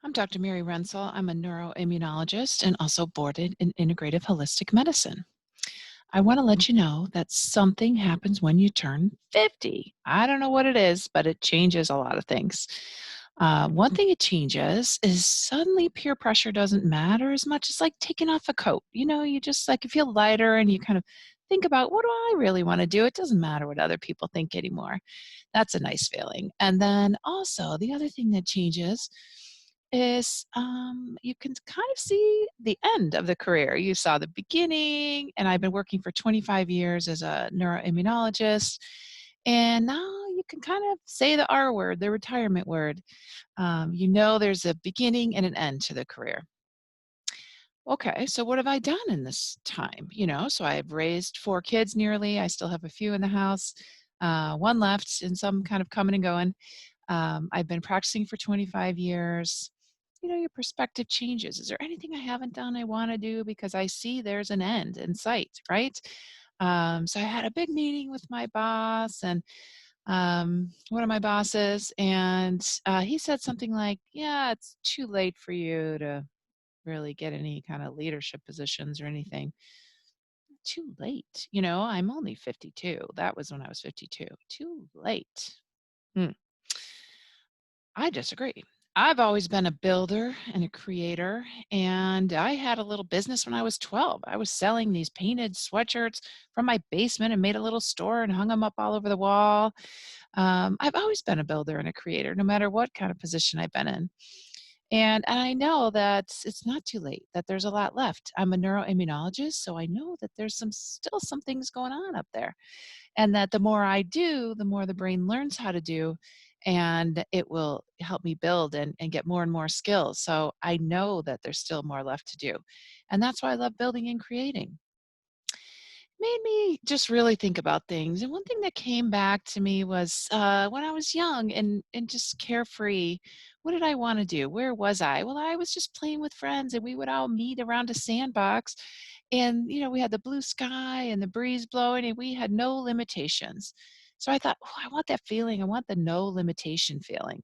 I'm Dr. Mary Rensel. I'm a neuroimmunologist and also boarded in integrative holistic medicine. I want to let you know that something happens when you turn 50. I don't know what it is, but it changes a lot of things. One thing it changes is suddenly peer pressure doesn't matter as much as like taking off a coat. You just like you feel lighter and you kind of think about what do I really want to do? It doesn't matter what other people think anymore. That's a nice feeling. And then also, the other thing that changes is you can kind of see the end of the career. You saw the beginning, and I've been working for 25 years as a neuroimmunologist. And now you can kind of say the R word, the retirement word. There's a beginning and an end to the career. Okay, so what have I done in this time? So I've raised 4 kids nearly. I still have a few in the house, one left, and some kind of coming and going. I've been practicing for 25 years. Your perspective changes. Is there anything I haven't done I want to do? Because I see there's an end in sight, right? So I had a big meeting with my boss and one of my bosses, and he said something like, "Yeah, it's too late for you to really get any kind of leadership positions or anything." Too late. I'm only 52. That was when I was 52. Too late. Hmm. I disagree. I've always been a builder and a creator, and I had a little business when I was 12. I was selling these painted sweatshirts from my basement and made a little store and hung them up all over the wall. I've always been a builder and a creator, no matter what kind of position I've been in. And I know that it's not too late, that there's a lot left. I'm a neuroimmunologist, so I know that there's still some things going on up there, and that the more I do, the more the brain learns how to do, and it will help me build and get more and more skills. So I know that there's still more left to do. And that's why I love building and creating. Made me just really think about things. And one thing that came back to me was when I was young and just carefree, what did I want to do? Where was I? Well, I was just playing with friends and we would all meet around a sandbox. And, we had the blue sky and the breeze blowing and we had no limitations. So I thought, oh, I want that feeling. I want the no limitation feeling.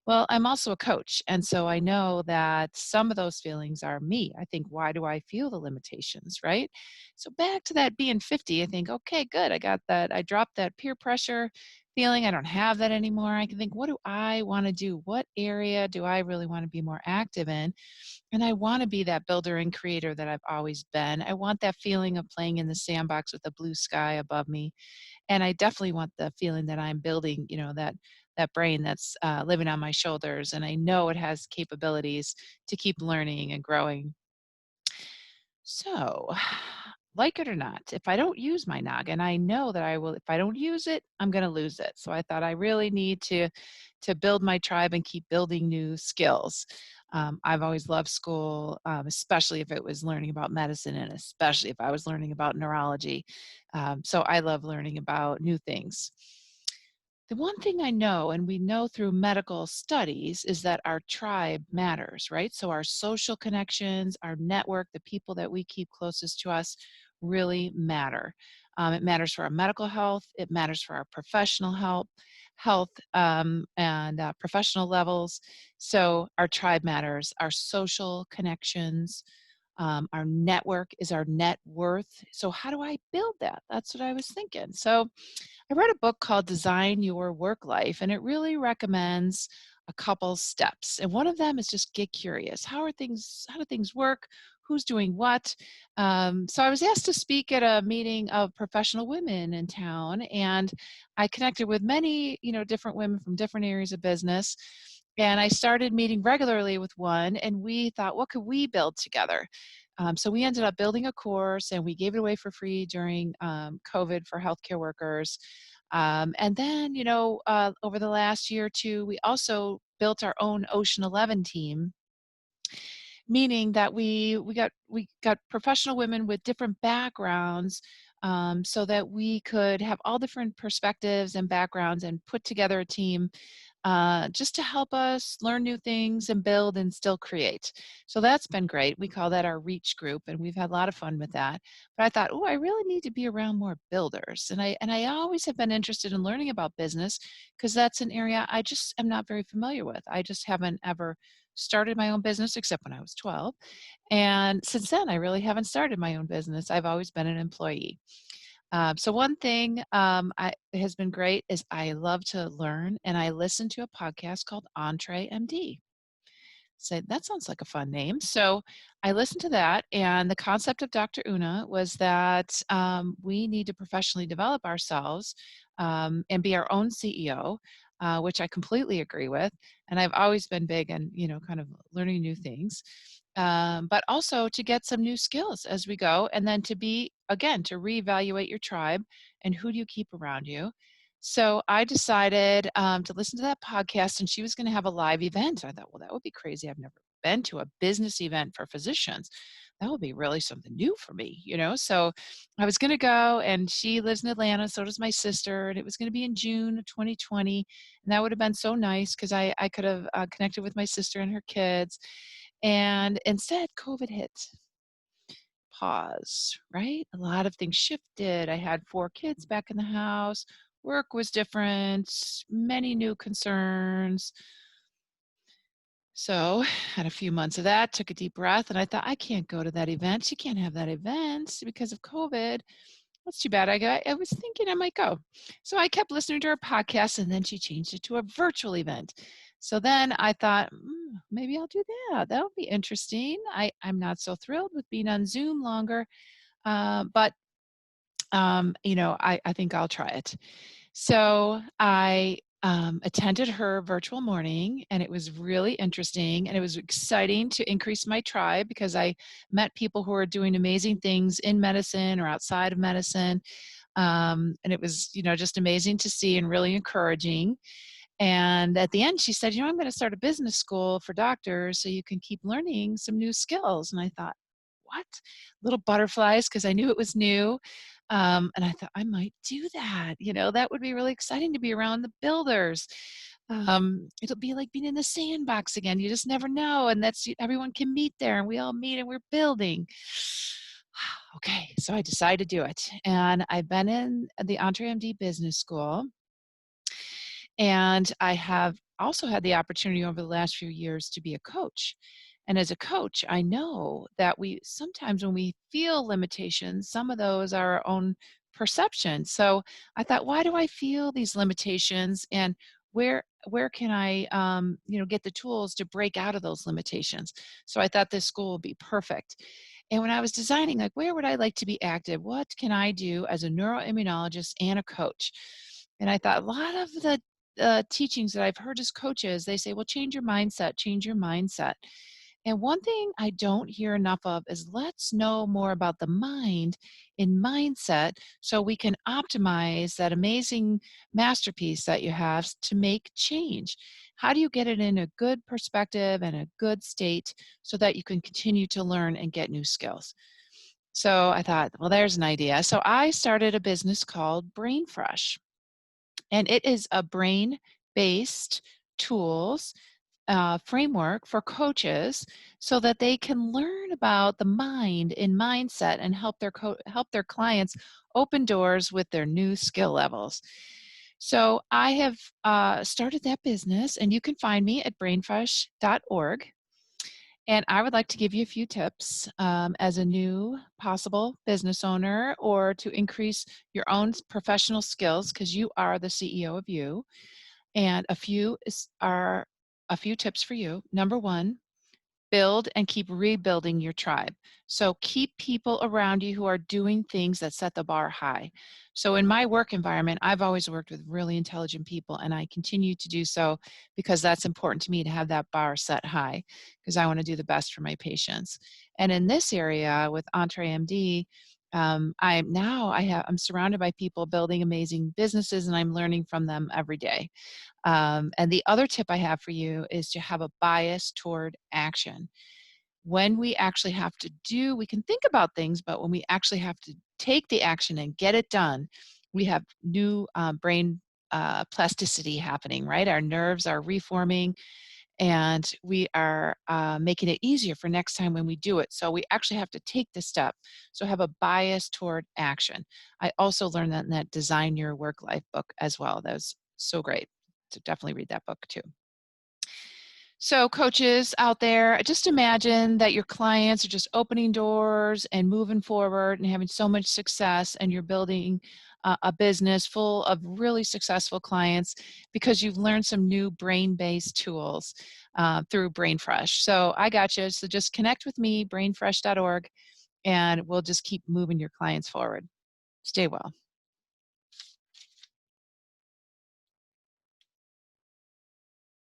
Well, I'm also a coach, and so I know that some of those feelings are me. I think, why do I feel the limitations, right? So back to that being 50, I think, okay, good. I got that. I dropped that peer pressure feeling. I don't have that anymore. I can think, what do I want to do? What area do I really want to be more active in? And I want to be that builder and creator that I've always been. I want that feeling of playing in the sandbox with the blue sky above me, and I definitely want the feeling that I'm building, that brain that's living on my shoulders, and I know it has capabilities to keep learning and growing. So, like it or not, if I don't use my noggin, I know that I will. If I don't use it, I'm going to lose it. So I thought I really need to build my tribe and keep building new skills. I've always loved school, especially if it was learning about medicine and especially if I was learning about neurology. So I love learning about new things. The one thing I know, and we know through medical studies, is that our tribe matters, right? So our social connections, our network, the people that we keep closest to us really matter. It matters for our medical health. It matters for our professional health, and professional levels. So our tribe matters. Our social connections, our network is our net worth. So how do I build that? That's what I was thinking. So I read a book called Design Your Work Life, and it really recommends a couple steps. And one of them is just get curious. How do things work? Who's doing what? So I was asked to speak at a meeting of professional women in town, and I connected with many, different women from different areas of business. And I started meeting regularly with one, and we thought, what could we build together? So we ended up building a course, and we gave it away for free during COVID for healthcare workers. And then, over the last year or two, we also built our own Ocean 11 team, meaning that we got professional women with different backgrounds, so that we could have all different perspectives and backgrounds and put together a team just to help us learn new things and build and still create. So that's been great. We call that our reach group, and we've had a lot of fun with that. But I thought, oh, I really need to be around more builders, and I always have been interested in learning about business because that's an area I just am not very familiar with. I just haven't ever started my own business except when I was 12. And since then, I really haven't started my own business. I've always been an employee. So one thing has been great is I love to learn, and I listen to a podcast called EntreMD. Say that sounds like a fun name. So I listened to that, and the concept of Dr. Una was that we need to professionally develop ourselves and be our own CEO, which I completely agree with. And I've always been big and kind of learning new things, but also to get some new skills as we go, and then to be again to reevaluate your tribe and who do you keep around you. So I decided to listen to that podcast, and she was going to have a live event. I thought, well, that would be crazy. I've never been to a business event for physicians. That would be really something new for me. So I was going to go, and she lives in Atlanta, so does my sister, and it was going to be in June of 2020, and that would have been so nice because I could have connected with my sister and her kids. And instead, COVID hit. Pause, right? A lot of things shifted. I had 4 kids back in the house. Work was different, many new concerns. So, had a few months of that, took a deep breath, and I thought, I can't go to that event. She can't have that event because of COVID. That's too bad. I was thinking I might go. So I kept listening to her podcast, and then she changed it to a virtual event. So then I thought, maybe I'll do that. That'll be interesting. I'm not so thrilled with being on Zoom longer, but I think I'll try it. So I attended her virtual morning, and it was really interesting, and it was exciting to increase my tribe because I met people who are doing amazing things in medicine or outside of medicine. And it was, just amazing to see and really encouraging. And at the end, she said, I'm going to start a business school for doctors so you can keep learning some new skills. And I thought, what? Little butterflies, because I knew it was new. And I thought, I might do that. That would be really exciting to be around the builders. It'll be like being in the sandbox again. You just never know. And everyone can meet there, and we all meet and we're building. Okay, so I decided to do it. And I've been in the EntreMD Business School. And I have also had the opportunity over the last few years to be a coach. And as a coach, I know that we sometimes when we feel limitations, some of those are our own perception. So I thought, why do I feel these limitations, and where can I get the tools to break out of those limitations? So I thought this school would be perfect. And when I was designing, like, where would I like to be active? What can I do as a neuroimmunologist and a coach? And I thought a lot of the teachings that I've heard as coaches, they say, well, change your mindset, change your mindset. And one thing I don't hear enough of is let's know more about the mind and mindset so we can optimize that amazing masterpiece that you have to make change. How do you get it in a good perspective and a good state so that you can continue to learn and get new skills? So I thought, well, there's an idea. So I started a business called Brain Fresh, and it is a brain-based tools framework for coaches so that they can learn about the mind and mindset and help their clients open doors with their new skill levels. So I have started that business, and you can find me at brainfresh.org. And I would like to give you a few tips as a new possible business owner, or to increase your own professional skills because you are the CEO of you. And are a few tips for you. Number one, build and keep rebuilding your tribe. So keep people around you who are doing things that set the bar high. So in my work environment, I've always worked with really intelligent people, and I continue to do so because that's important to me to have that bar set high because I want to do the best for my patients. And in this area with EntreMD, I'm surrounded by people building amazing businesses, and I'm learning from them every day. And the other tip I have for you is to have a bias toward action. When we actually have to we can think about things, but when we actually have to take the action and get it done, we have new brain plasticity happening, right? Our nerves are reforming, and we are making it easier for next time when we do it. So we actually have to take the step. So have a bias toward action. I also learned that in that Design Your Work Life book as well. That was so great. So definitely read that book too. So coaches out there, just imagine that your clients are just opening doors and moving forward and having so much success, and you're building a business full of really successful clients because you've learned some new brain-based tools through BrainFresh. So I got you. So just connect with me, brainfresh.org, and we'll just keep moving your clients forward. Stay well.